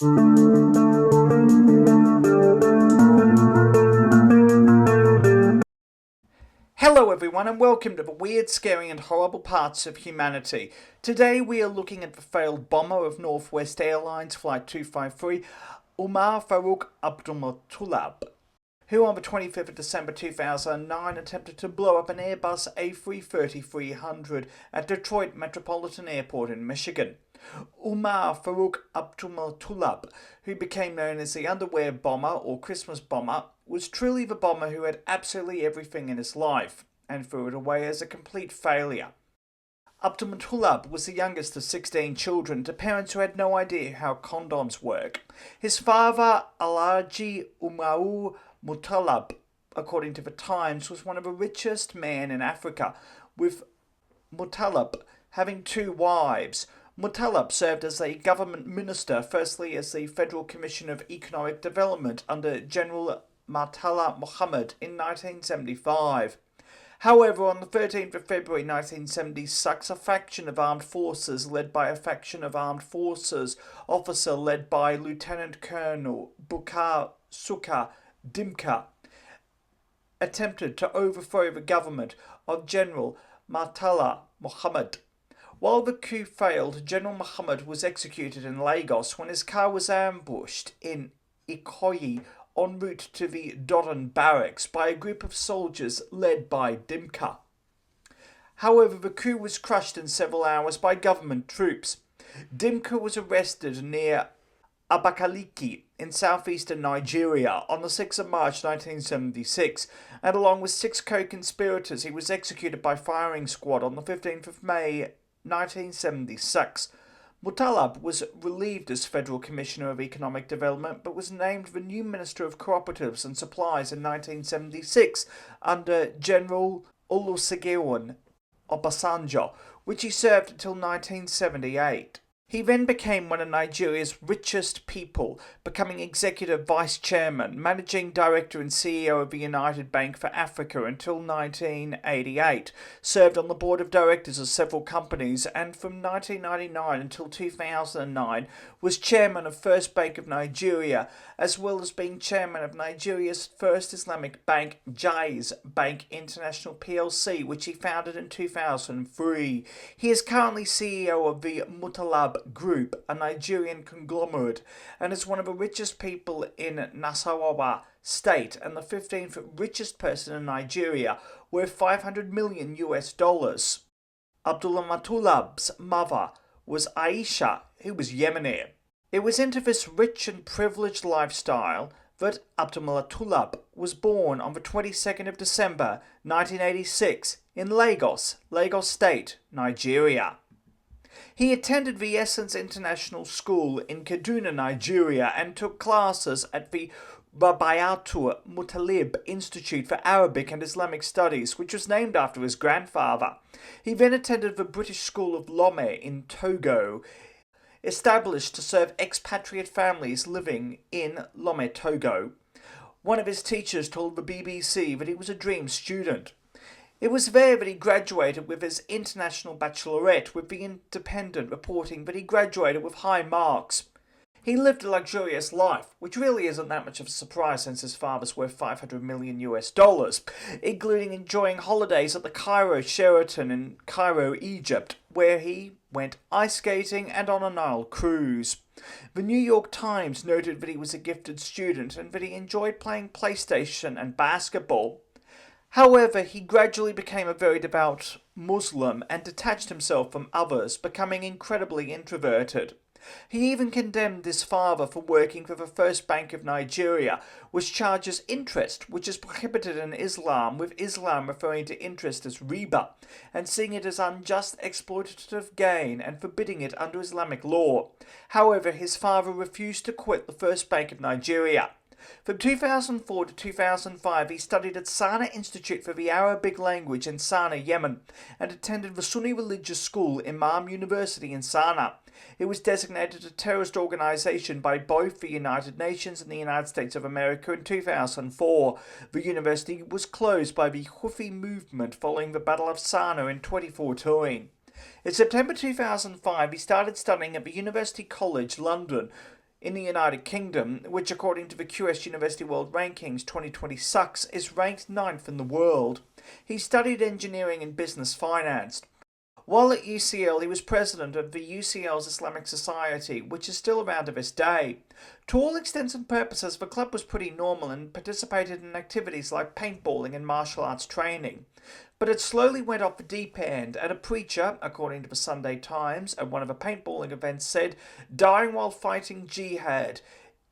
Hello everyone and welcome to the weird, scary and horrible parts of humanity. Today we are looking at the failed bomber of Northwest Airlines Flight 253, Umar Farouk Abdulmutallab, who on the 25th of December 2009 attempted to blow up an Airbus A330-300 at Detroit Metropolitan Airport in Michigan. Umar Farouk Abdulmutallab, who became known as the Underwear Bomber or Christmas Bomber, was truly the bomber who had absolutely everything in his life and threw it away as a complete failure. Abdulmutallab was the youngest of 16 children to parents who had no idea how condoms work. His father, al-Awlaki Umar Mutallab, according to the Times, was one of the richest men in Africa, with Mutallab having 2 wives. Mutallab served as a government minister, firstly as the Federal Commission of Economic Development under General Murtala Mohammed in 1975. However, on the 13th of February 1976, a faction of armed forces led by a faction of armed forces officer led by Lieutenant Colonel Bukar Suka Dimka attempted to overthrow the government of General Murtala Mohammed. While the coup failed, General Mohammed was executed in Lagos when his car was ambushed in Ikoyi en route to the Dodon barracks by a group of soldiers led by Dimka. However, the coup was crushed in several hours by government troops. Dimka was arrested near al-Awlaki in southeastern Nigeria on the 6th of March 1976, and along with 6 co-conspirators he was executed by firing squad on the 15th of May 1976. Mutallab was relieved as Federal Commissioner of Economic Development but was named the new Minister of Cooperatives and Supplies in 1976 under General Olusegun Obasanjo, which he served until 1978. He then became one of Nigeria's richest people, becoming Executive Vice Chairman, Managing Director and CEO of the United Bank for Africa until 1988, served on the Board of Directors of several companies, and from 1999 until 2009 was Chairman of First Bank of Nigeria, as well as being Chairman of Nigeria's first Islamic bank, Jaiz Bank International plc, which he founded in 2003. He is currently CEO of the Mutallab Group, a Nigerian conglomerate, and is one of the richest people in Nasarawa state and the 15th richest person in Nigeria, worth $500 million. Abdulmutallab's mother was Aisha, who was Yemeni. It was into this rich and privileged lifestyle that Abdulmutallab was born on the 22nd of December 1986 in Lagos, Lagos State, Nigeria. He attended the Essence International School in Kaduna, Nigeria, and took classes at the Rabiatul Muttalib Institute for Arabic and Islamic Studies, which was named after his grandfather. He then attended the British School of Lomé in Togo, established to serve expatriate families living in Lomé, Togo. One of his teachers told the BBC that he was a dream student. It was there that he graduated with his International Baccalaureate, with the Independent reporting that he graduated with high marks. He lived a luxurious life, which really isn't that much of a surprise since his father's worth $500 million, including enjoying holidays at the Cairo Sheraton in Cairo, Egypt, where he went ice skating and on a Nile cruise. The New York Times noted that he was a gifted student and that he enjoyed playing PlayStation and basketball. However, he gradually became a very devout Muslim and detached himself from others, becoming incredibly introverted. He even condemned his father for working for the First Bank of Nigeria, which charges interest, which is prohibited in Islam, with Islam referring to interest as riba, and seeing it as unjust exploitative gain and forbidding it under Islamic law. However, his father refused to quit the First Bank of Nigeria. From 2004 to 2005, he studied at Sana Institute for the Arabic Language in Sana, Yemen, and attended the Sunni religious school Imam University in Sana. It was designated a terrorist organization by both the United Nations and the United States of America in 2004. The university was closed by the Houthi movement following the Battle of Sana in 2014. In September 2005, he started studying at the University College London, In the United Kingdom, which according to the QS University World Rankings 2026 is ranked 9th in the world, he studied engineering and business finance. While at UCL, he was president of the UCL's Islamic Society, which is still around to this day. To all intents and purposes, the club was pretty normal and participated in activities like paintballing and martial arts training. But it slowly went off the deep end, and a preacher, according to the Sunday Times, at one of the paintballing events said, "Dying while fighting jihad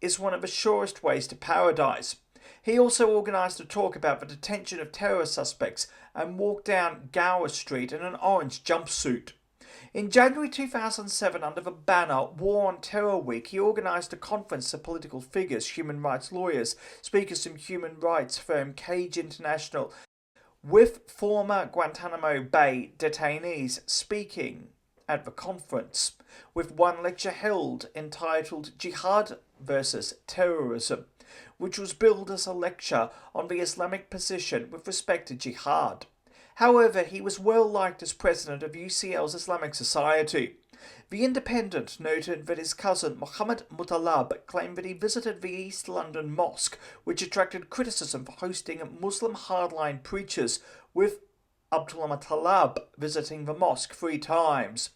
is one of the surest ways to paradise." He also organised a talk about the detention of terror suspects and walked down Gower Street in an orange jumpsuit. In January 2007, under the banner War on Terror Week, he organised a conference of political figures, human rights lawyers, speakers from human rights firm Cage International, with former Guantanamo Bay detainees speaking at the conference, with one lecture held entitled Jihad versus Terrorism, which was billed as a lecture on the Islamic position with respect to jihad. However, he was well liked as president of UCL's Islamic Society. The Independent noted that his cousin Umar Mutallab claimed that he visited the East London Mosque, which attracted criticism for hosting Muslim hardline preachers, with Abdulmutallab visiting the mosque 3 times.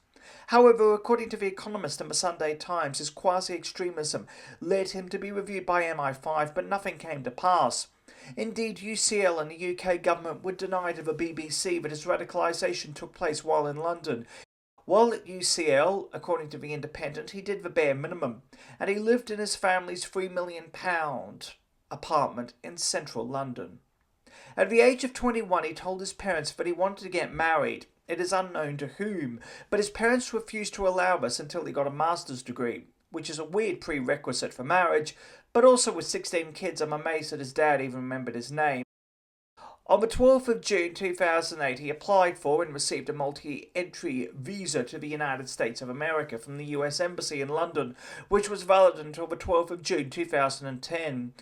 However, according to The Economist and the Sunday Times, his quasi-extremism led him to be reviewed by MI5, but nothing came to pass. Indeed, UCL and the UK government would deny to the BBC that his radicalisation took place while in London. While at UCL, according to The Independent, he did the bare minimum, and he lived in his family's £3 million apartment in central London. At the age of 21, he told his parents that he wanted to get married. It is unknown to whom, but his parents refused to allow this until he got a master's degree, which is a weird prerequisite for marriage, but also with 16 kids, I'm amazed that his dad even remembered his name. On the 12th of June 2008, he applied for and received a multi-entry visa to the United States of America from the US Embassy in London, which was valid until the 12th of June 2010.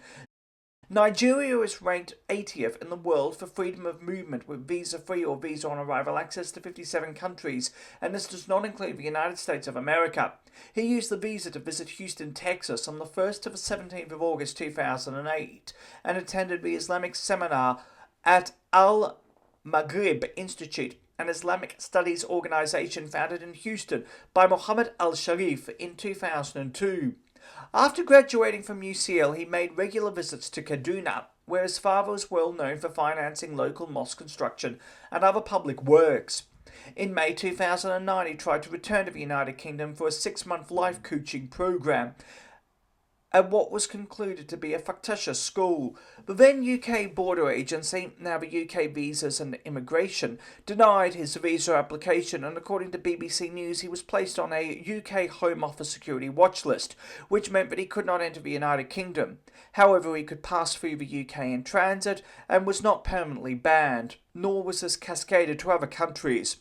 Nigeria is ranked 80th in the world for freedom of movement with visa-free or visa-on-arrival access to 57 countries, and this does not include the United States of America. He used the visa to visit Houston, Texas on the 1st to the 17th of August 2008 and attended the Islamic seminar at Al-Maghrib Institute, an Islamic studies organization founded in Houston by Mohammed Al-Sharif in 2002. After graduating from UCL, he made regular visits to Kaduna, where his father was well known for financing local mosque construction and other public works. In May 2009, he tried to return to the United Kingdom for a 6-month life coaching program at what was concluded to be a fictitious school. The then UK Border Agency, now the UK Visas and Immigration, denied his visa application, and according to BBC News, he was placed on a UK Home Office security watch list, which meant that he could not enter the United Kingdom. However, he could pass through the UK in transit and was not permanently banned, nor was this cascaded to other countries.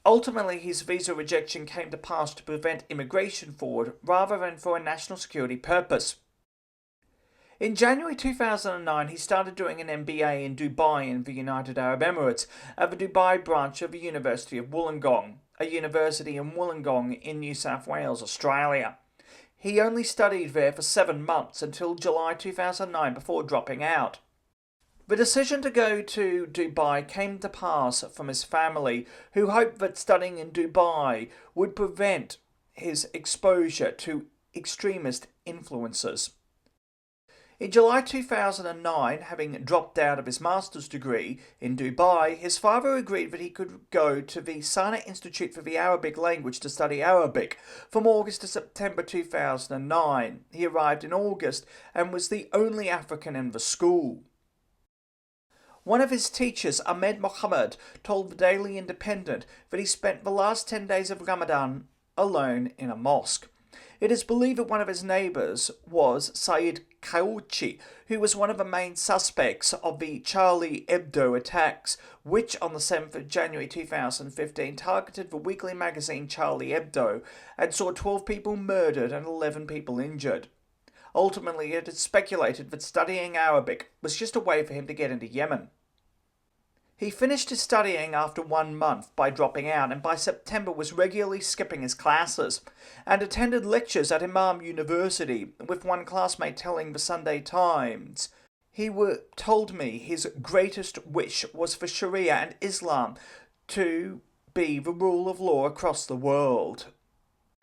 Ultimately, his visa rejection came to pass to prevent immigration fraud rather than for a national security purpose. In January 2009, he started doing an MBA in Dubai in the United Arab Emirates at the Dubai branch of the University of Wollongong, a university in Wollongong in New South Wales, Australia. He only studied there for 7 months until July 2009 before dropping out. The decision to go to Dubai came to pass from his family, who hoped that studying in Dubai would prevent his exposure to extremist influences. In July 2009, having dropped out of his master's degree in Dubai, his father agreed that he could go to the Sana Institute for the Arabic Language to study Arabic from August to September 2009. He arrived in August and was the only African in the school. One of his teachers, Ahmed Mohammed, told the Daily Independent that he spent the last 10 days of Ramadan alone in a mosque. It is believed that one of his neighbours was Saeed Kauchi, who was one of the main suspects of the Charlie Hebdo attacks, which on the 7th of January 2015 targeted the weekly magazine Charlie Hebdo and saw 12 people murdered and 11 people injured. Ultimately, it is speculated that studying Arabic was just a way for him to get into Yemen. He finished his studying after 1 month by dropping out, and by September was regularly skipping his classes and attended lectures at Imam University, with one classmate telling the Sunday Times, told me his greatest wish was for Sharia and Islam to be the rule of law across the world.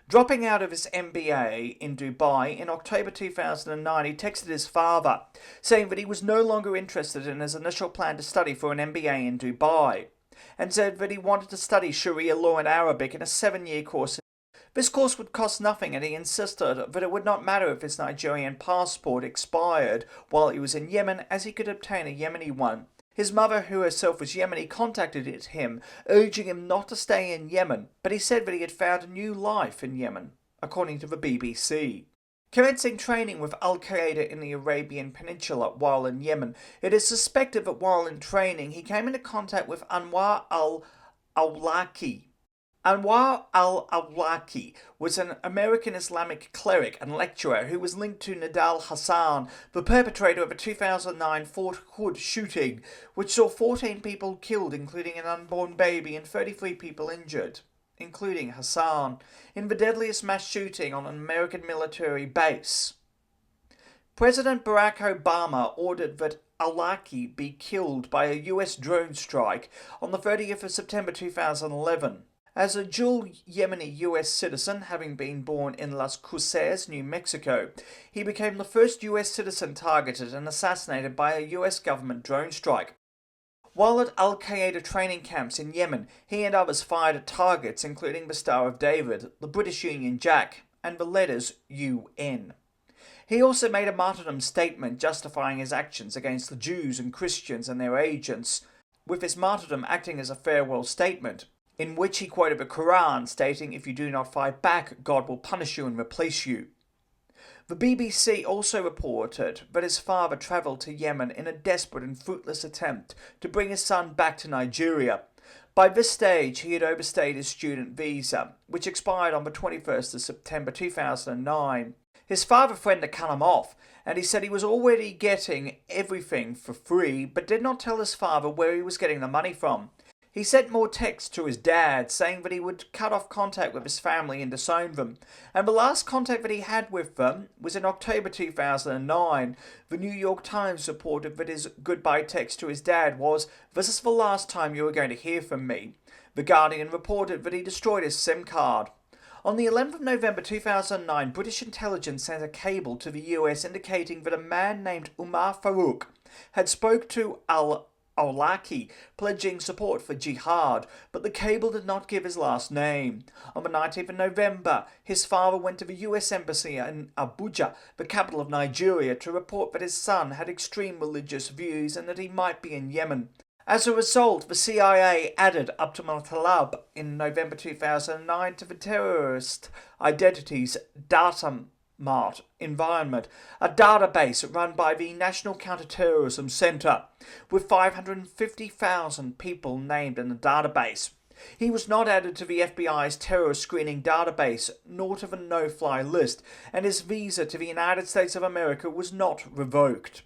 Dropping out of his MBA in Dubai in October 2009, he texted his father, saying that he was no longer interested in his initial plan to study for an MBA in Dubai, and said that he wanted to study Sharia law and Arabic in a 7-year course. This course would cost nothing, and he insisted that it would not matter if his Nigerian passport expired while he was in Yemen, as he could obtain a Yemeni one. His mother, who herself was Yemeni, contacted him, urging him not to stay in Yemen, but he said that he had found a new life in Yemen, according to the BBC. Commencing training with al-Qaeda in the Arabian Peninsula while in Yemen, it is suspected that while in training he came into contact with Umar al-Awlaki. Umar al-Awlaki was an American Islamic cleric and lecturer who was linked to Nidal Hassan, the perpetrator of a 2009 Fort Hood shooting, which saw 14 people killed, including an unborn baby, and 33 people injured, including Hassan, in the deadliest mass shooting on an American military base. President Barack Obama ordered that al-Awlaki be killed by a US drone strike on the 30th of September 2011. As a dual Yemeni-US citizen, having been born in Las Cruces, New Mexico, he became the first US citizen targeted and assassinated by a US government drone strike. While at al-Qaeda training camps in Yemen, he and others fired at targets including the Star of David, the British Union Jack, and the letters UN. He also made a martyrdom statement justifying his actions against the Jews and Christians and their agents, with his martyrdom acting as a farewell statement, in which he quoted the Quran, stating, "If you do not fight back, God will punish you and replace you." The BBC also reported that his father travelled to Yemen in a desperate and fruitless attempt to bring his son back to Nigeria. By this stage, he had overstayed his student visa, which expired on the 21st of September 2009. His father threatened to cut him off, and he said he was already getting everything for free, but did not tell his father where he was getting the money from. He sent more texts to his dad, saying that he would cut off contact with his family and disown them, and the last contact that he had with them was in October 2009. The New York Times reported that his goodbye text to his dad was, "This is the last time you are going to hear from me." The Guardian reported that he destroyed his SIM card. On the 11th of November 2009, British intelligence sent a cable to the US indicating that a man named Umar Farouk had spoke to al-Awlaki, pledging support for jihad, but the cable did not give his last name. On the 19th of November, his father went to the US Embassy in Abuja, the capital of Nigeria, to report that his son had extreme religious views and that he might be in Yemen. As a result, the CIA added Abdulmutallab in November 2009 to the terrorist identities data mart environment, a database run by the National Counterterrorism Center, with 550,000 people named in the database. He was not added to the FBI's terror screening database, nor to the no-fly list, and his visa to the United States of America was not revoked.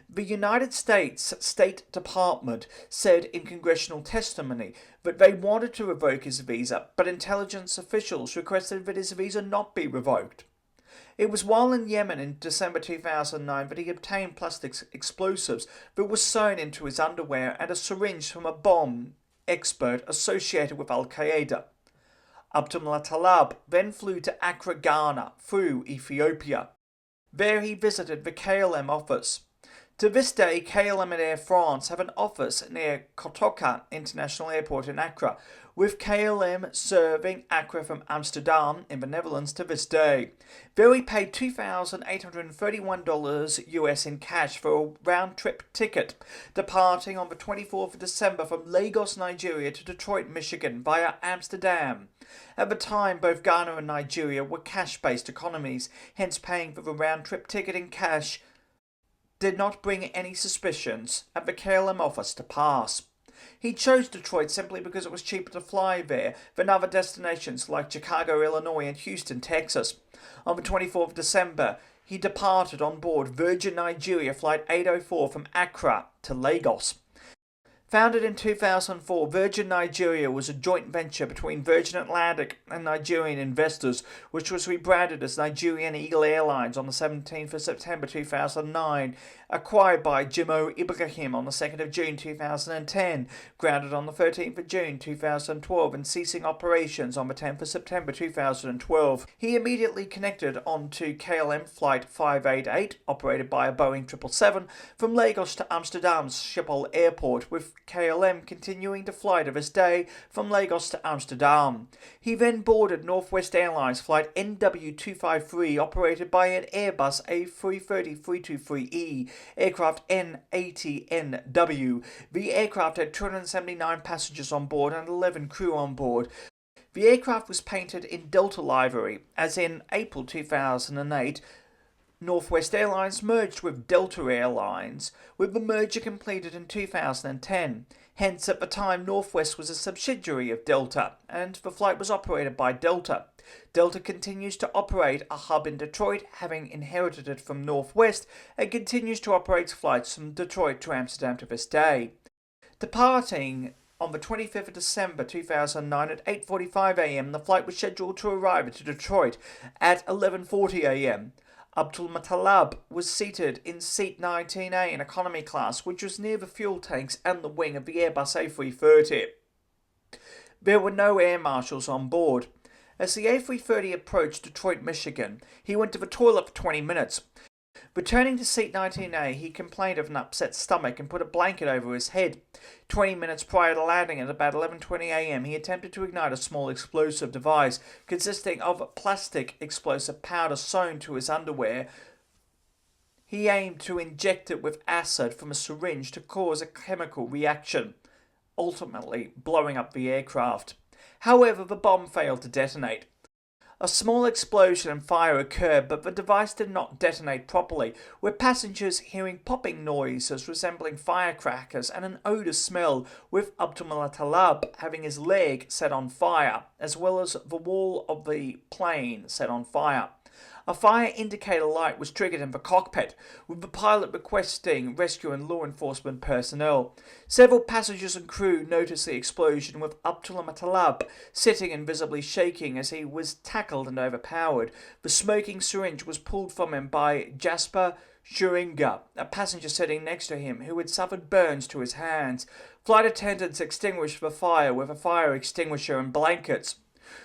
The United States State Department said in congressional testimony that they wanted to revoke his visa, but intelligence officials requested that his visa not be revoked. It was while in Yemen in December 2009 that he obtained plastic explosives that were sewn into his underwear and a syringe from a bomb expert associated with al-Qaeda. Abdulmutallab then flew to Accra, Ghana, through Ethiopia. There he visited the KLM office. To this day, KLM and Air France have an office near Kotoka International Airport in Accra, with KLM serving Accra from Amsterdam in the Netherlands to this day. There he paid $2,831 US in cash for a round-trip ticket, departing on the 24th of December from Lagos, Nigeria to Detroit, Michigan via Amsterdam. At the time, both Ghana and Nigeria were cash-based economies, hence paying for the round-trip ticket in cash did not bring any suspicions at the KLM office to pass. He chose Detroit simply because it was cheaper to fly there than other destinations like Chicago, Illinois and Houston, Texas. On the 24th of December, he departed on board Virgin Nigeria Flight 804 from Accra to Lagos. Founded in 2004, Virgin Nigeria was a joint venture between Virgin Atlantic and Nigerian investors, which was rebranded as Nigerian Eagle Airlines on the 17th of September 2009, acquired by Jimo Ibrahim on the 2nd of June 2010, grounded on the 13th of June 2012 and ceasing operations on the 10th of September 2012. He immediately connected onto KLM Flight 588, operated by a Boeing 777, from Lagos to Amsterdam's Schiphol Airport, with KLM continuing the flight of his day from Lagos to Amsterdam. He then boarded Northwest Airlines Flight NW253, operated by an Airbus A330-323E, aircraft N80NW. The aircraft had 279 passengers on board and 11 crew on board. The aircraft was painted in Delta livery, as in April 2008, Northwest Airlines merged with Delta Airlines, with the merger completed in 2010. Hence, at the time, Northwest was a subsidiary of Delta, and the flight was operated by Delta. Delta continues to operate a hub in Detroit, having inherited it from Northwest, and continues to operate flights from Detroit to Amsterdam to this day. Departing on the 25th of December 2009 at 8:45 a.m, the flight was scheduled to arrive at Detroit at 11:40 a.m. Abdulmutallab was seated in seat 19A in economy class, which was near the fuel tanks and the wing of the Airbus A330. There were no air marshals on board. As the A330 approached Detroit, Michigan, he went to the toilet for 20 minutes. Returning to seat 19A, he complained of an upset stomach and put a blanket over his head. 20 minutes prior to landing at about 11:20 a.m, he attempted to ignite a small explosive device consisting of plastic explosive powder sewn to his underwear. He aimed to inject it with acid from a syringe to cause a chemical reaction, ultimately blowing up the aircraft. However, the bomb failed to detonate. A small explosion and fire occurred, but the device did not detonate properly, with passengers hearing popping noises resembling firecrackers and an odour smell, with Abdulmutallab having his leg set on fire, as well as the wall of the plane set on fire. A fire indicator light was triggered in the cockpit, with the pilot requesting rescue and law enforcement personnel. Several passengers and crew noticed the explosion, with Abdulmutallab sitting and visibly shaking as he was tackled and overpowered. The smoking syringe was pulled from him by Jasper Schuringa, a passenger sitting next to him who had suffered burns to his hands. Flight attendants extinguished the fire with a fire extinguisher and blankets.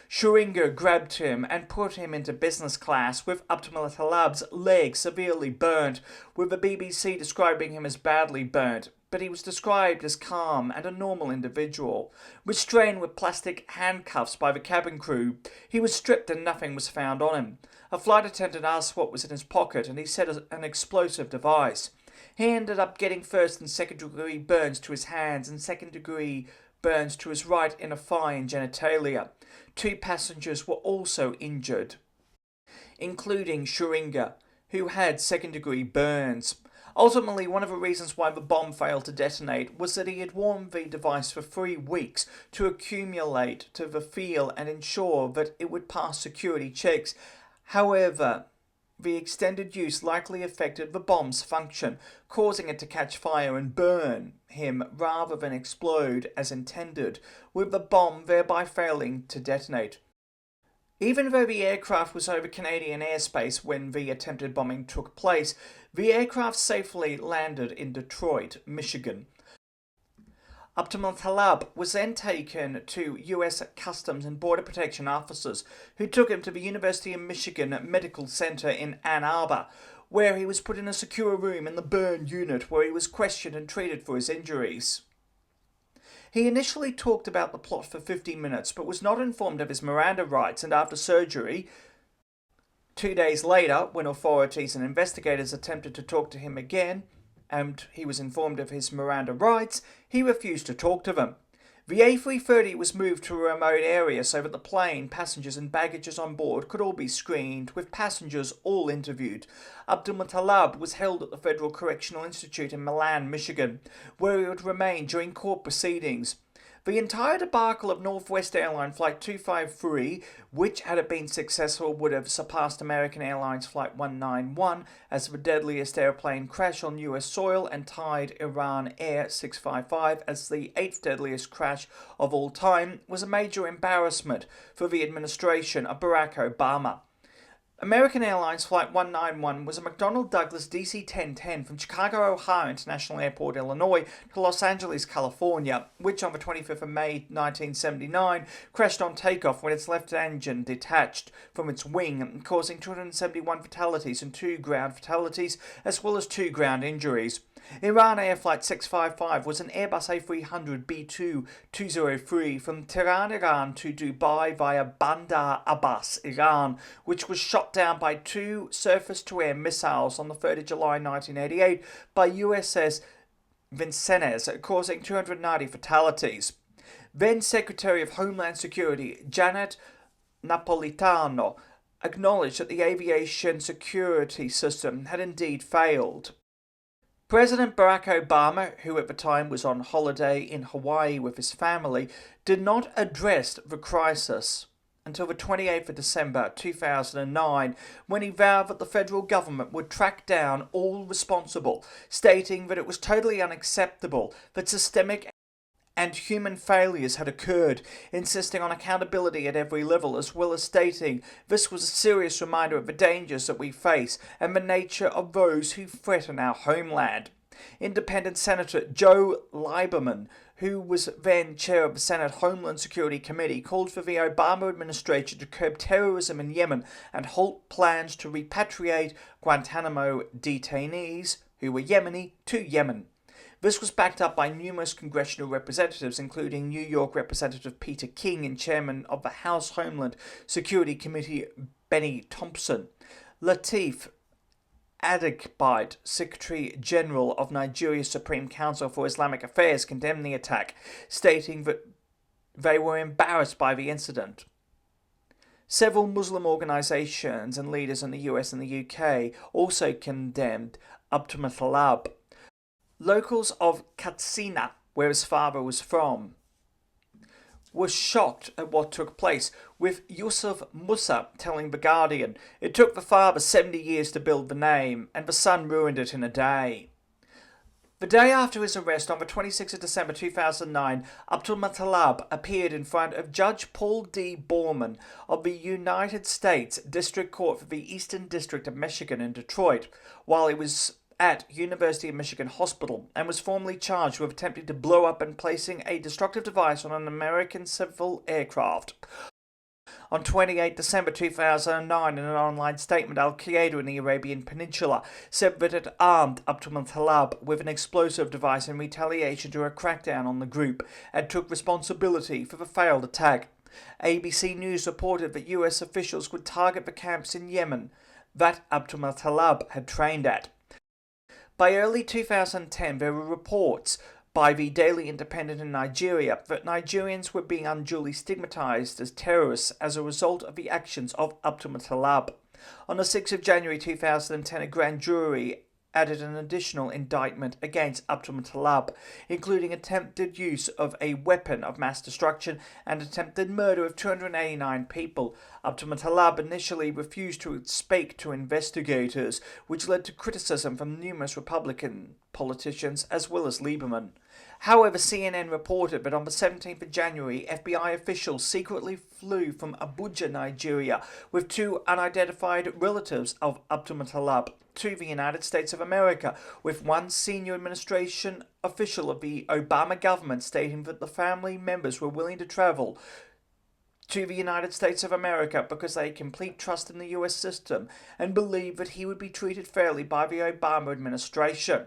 Schuringa grabbed him and put him into business class, with Abdulmutallab's leg severely burnt, with the BBC describing him as badly burnt, but he was described as calm and a normal individual. Restrained with plastic handcuffs by the cabin crew, he was stripped and nothing was found on him. A flight attendant asked what was in his pocket, and he said an explosive device. He ended up getting first and second degree burns to his hands and second degree burns to his right inner thigh and genitalia. 2 passengers were also injured, including Schuringa, who had second-degree burns. Ultimately, one of the reasons why the bomb failed to detonate was that he had worn the device for 3 weeks to accumulate to the feel and ensure that it would pass security checks. However, the extended use likely affected the bomb's function, causing it to catch fire and burn him rather than explode as intended, with the bomb thereby failing to detonate. Even though the aircraft was over Canadian airspace when the attempted bombing took place, the aircraft safely landed in Detroit, Michigan. Abdulmutallab was then taken to U.S. Customs and Border Protection officers, who took him to the University of Michigan Medical Center in Ann Arbor, where he was put in a secure room in the burn unit where he was questioned and treated for his injuries. He initially talked about the plot for 50 minutes, but was not informed of his Miranda rights, and after surgery, 2 days later, when authorities and investigators attempted to talk to him again, and he was informed of his Miranda rights, he refused to talk to them. The A330 was moved to a remote area so that the plane, passengers and baggages on board could all be screened, with passengers all interviewed. Abdulmutallab was held at the Federal Correctional Institute in Milan, Michigan, where he would remain during court proceedings. The entire debacle of Northwest Airlines Flight 253, which had it been successful would have surpassed American Airlines Flight 191 as the deadliest airplane crash on US soil and tied Iran Air 655 as the 8th deadliest crash of all time, was a major embarrassment for the administration of Barack Obama. American Airlines Flight 191 was a McDonnell Douglas DC-1010 from Chicago O'Hare International Airport, Illinois to Los Angeles, California, which on the 25th of May 1979 crashed on takeoff when its left engine detached from its wing, causing 271 fatalities and 2 ground fatalities, as well as 2 ground injuries. Iran Air Flight 655 was an Airbus A300 B2-203 from Tehran, Iran to Dubai via Bandar Abbas, Iran, which was shot down by 2 surface-to-air missiles on the 3rd of July 1988 by USS Vincennes, causing 290 fatalities. Then Secretary of Homeland Security Janet Napolitano acknowledged that the aviation security system had indeed failed. President Barack Obama, who at the time was on holiday in Hawaii with his family, did not address the crisis until the 28th of December 2009, when he vowed that the federal government would track down all responsible, stating that it was totally unacceptable that systemic and human failures had occurred, insisting on accountability at every level, as well as stating this was a serious reminder of the dangers that we face and the nature of those who threaten our homeland. Independent Senator Joe Lieberman, who was then chair of the Senate Homeland Security Committee, called for the Obama administration to curb terrorism in Yemen and halt plans to repatriate Guantanamo detainees who were Yemeni to Yemen. This was backed up by numerous congressional representatives, including New York Representative Peter King and Chairman of the House Homeland Security Committee Benny Thompson. Lateef Adegbite, Secretary General of Nigeria's Supreme Council for Islamic Affairs, condemned the attack, stating that they were embarrassed by the incident. Several Muslim organisations and leaders in the US and the UK also condemned Abdulmutallab. Locals of Katsina, where his father was from, were shocked at what took place, with Yusuf Musa telling The Guardian, "It took the father 70 years to build the name, and the son ruined it in a day." The day after his arrest, on the 26th of December 2009, Abdulmutallab appeared in front of Judge Paul D. Borman of the United States District Court for the Eastern District of Michigan in Detroit, while he was at University of Michigan Hospital, and was formally charged with attempting to blow up and placing a destructive device on an American civil aircraft. On 28 December 2009, in an online statement, al-Qaeda in the Arabian Peninsula said that it armed Abdulmutallab with an explosive device in retaliation to a crackdown on the group, and took responsibility for the failed attack. ABC News reported that US officials would target the camps in Yemen that Abdulmutallab had trained at. By early 2010, there were reports by the Daily Independent in Nigeria that Nigerians were being unduly stigmatized as terrorists as a result of the actions of Abdulmutallab. On the 6th of January 2010, a grand jury added an additional indictment against Abdulmutallab, including attempted use of a weapon of mass destruction and attempted murder of 289 people. Abdulmutallab initially refused to speak to investigators, which led to criticism from numerous Republican politicians as well as Lieberman. However, CNN reported that on the 17th of January, FBI officials secretly flew from Abuja, Nigeria, with 2 unidentified relatives of Abdulmutallab to the United States of America, with one senior administration official of the Obama government stating that the family members were willing to travel to the United States of America because they had complete trust in the US system and believed that he would be treated fairly by the Obama administration.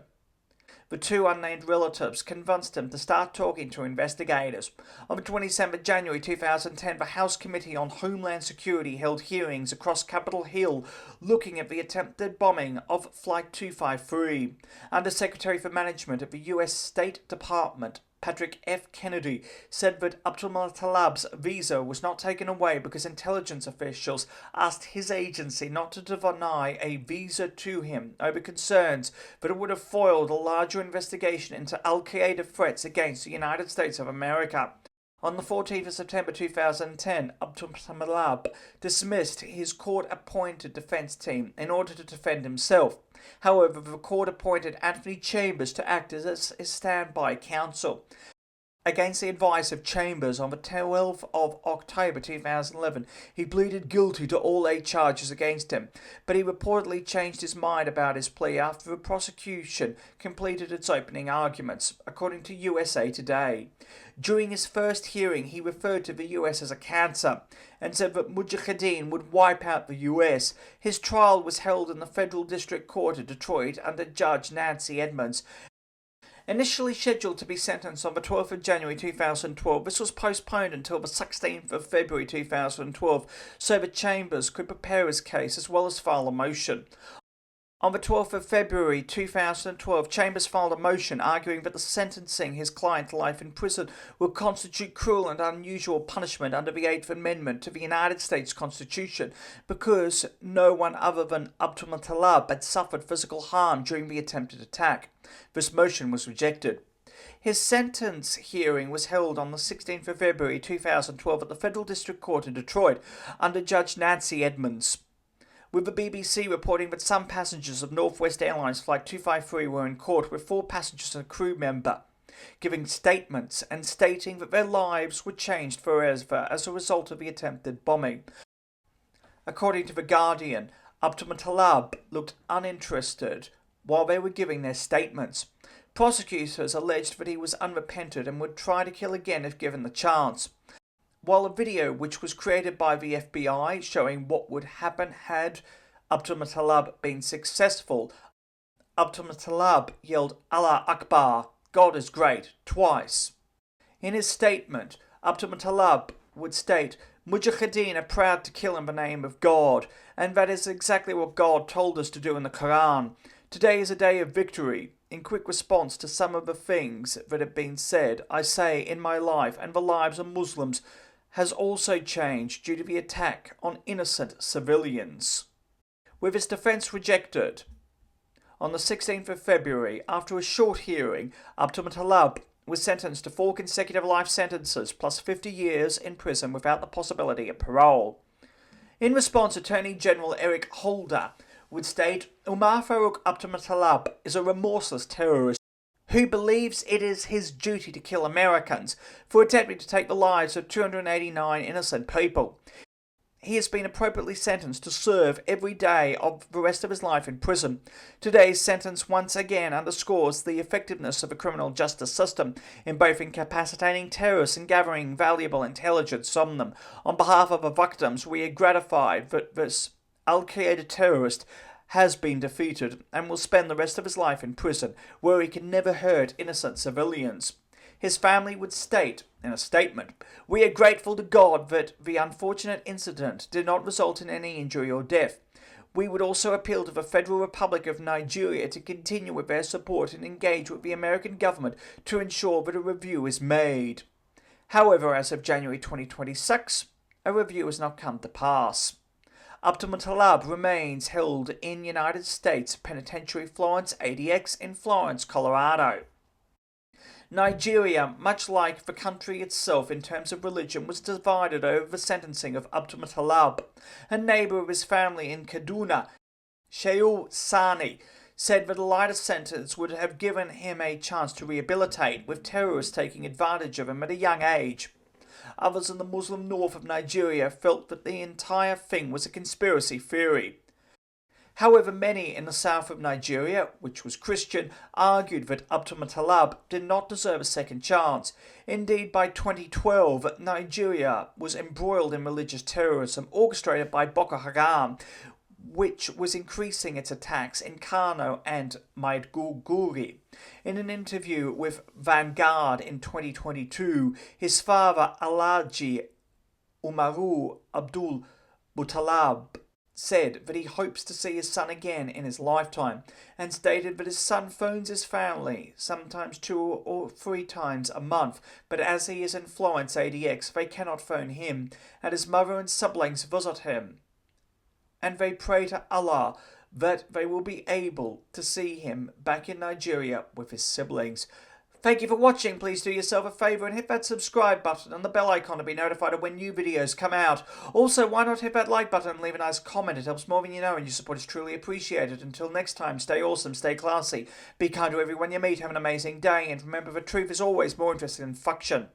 The 2 unnamed relatives convinced him to start talking to investigators. On the 27th of January 2010, the House Committee on Homeland Security held hearings across Capitol Hill looking at the attempted bombing of Flight 253. Under Secretary for Management of the U.S. State Department, Patrick F. Kennedy, said that Abdulmutallab's visa was not taken away because intelligence officials asked his agency not to deny a visa to him over concerns that it would have foiled a larger investigation into al-Qaeda threats against the United States of America. On the 14th of September 2010, Abdulmutallab dismissed his court-appointed defence team in order to defend himself. However, the court appointed Anthony Chambers to act as his standby counsel. Against the advice of Chambers, on the 12th of October 2011, he pleaded guilty to all 8 charges against him, but he reportedly changed his mind about his plea after the prosecution completed its opening arguments, according to USA Today. During his first hearing, he referred to the US as a cancer and said that Mujahideen would wipe out the US. His trial was held in the Federal District Court of Detroit under Judge Nancy Edmonds. Initially scheduled to be sentenced on the 12th of January 2012, this was postponed until the 16th of February 2012 so that Chambers could prepare his case as well as file a motion. On the 12th of February 2012, Chambers filed a motion arguing that the sentencing his client to life in prison would constitute cruel and unusual punishment under the 8th Amendment to the United States Constitution because no one other than Abdulmutallab had suffered physical harm during the attempted attack. This motion was rejected. His sentence hearing was held on the 16th of February 2012 at the Federal District Court in Detroit under Judge Nancy Edmonds, with the BBC reporting that some passengers of Northwest Airlines Flight 253 were in court, with 4 passengers and a crew member giving statements and stating that their lives were changed forever as a result of the attempted bombing. According to The Guardian, Abdulmutallab looked uninterested while they were giving their statements. Prosecutors alleged that he was unrepentant and would try to kill again if given the chance. While a video which was created by the FBI showing what would happen had Abdulmutallab been successful, Abdulmutallab yelled Allah Akbar, God is great, twice. In his statement, Abdulmutallab would state, Mujahideen are proud to kill in the name of God, and that is exactly what God told us to do in the Quran. Today is a day of victory. In quick response to some of the things that have been said, I say in my life and the lives of Muslims has also changed due to the attack on innocent civilians. With his defence rejected, on the 16th of February, after a short hearing, Abdulmutallab was sentenced to 4 consecutive life sentences plus 50 years in prison without the possibility of parole. In response, Attorney General Eric Holder would state, Umar Farouk Abdulmutallab is a remorseless terrorist who believes it is his duty to kill Americans for attempting to take the lives of 289 innocent people. He has been appropriately sentenced to serve every day of the rest of his life in prison. Today's sentence once again underscores the effectiveness of the criminal justice system in both incapacitating terrorists and gathering valuable intelligence on them. On behalf of the victims, we are gratified that this al-Qaeda terrorist has been defeated and will spend the rest of his life in prison, where he can never hurt innocent civilians. His family would state in a statement, we are grateful to God that the unfortunate incident did not result in any injury or death. We would also appeal to the Federal Republic of Nigeria to continue with their support and engage with the American government to ensure that a review is made. However, as of January 2026, a review has not come to pass. Abdulmutallab remains held in United States Penitentiary Florence ADX in Florence, Colorado. Nigeria, much like the country itself in terms of religion, was divided over the sentencing of Abdulmutallab. A neighbour of his family in Kaduna, Shehu Sani, said that a lighter sentence would have given him a chance to rehabilitate, with terrorists taking advantage of him at a young age. Others in the Muslim north of Nigeria felt that the entire thing was a conspiracy theory. However, many in the south of Nigeria, which was Christian, argued that Abdulmutallab did not deserve a second chance. Indeed, by 2012, Nigeria was embroiled in religious terrorism orchestrated by Boko Haram, which was increasing its attacks in Kano and Maiduguri. In an interview with Vanguard in 2022, his father, Alhaji Umar Abdulmutallab, said that he hopes to see his son again in his lifetime, and stated that his son phones his family sometimes 2 or 3 times a month, but as he is in Florence ADX, they cannot phone him, and his mother and siblings visit him, and they pray to Allah that they will be able to see him back in Nigeria with his siblings. Thank you for watching. Please do yourself a favour and hit that subscribe button and the bell icon to be notified of when new videos come out. Also, why not hit that like button and leave a nice comment? It helps more than you know, and your support is truly appreciated. Until next time, stay awesome, stay classy, be kind to everyone you meet, have an amazing day, and remember the truth is always more interesting than fiction.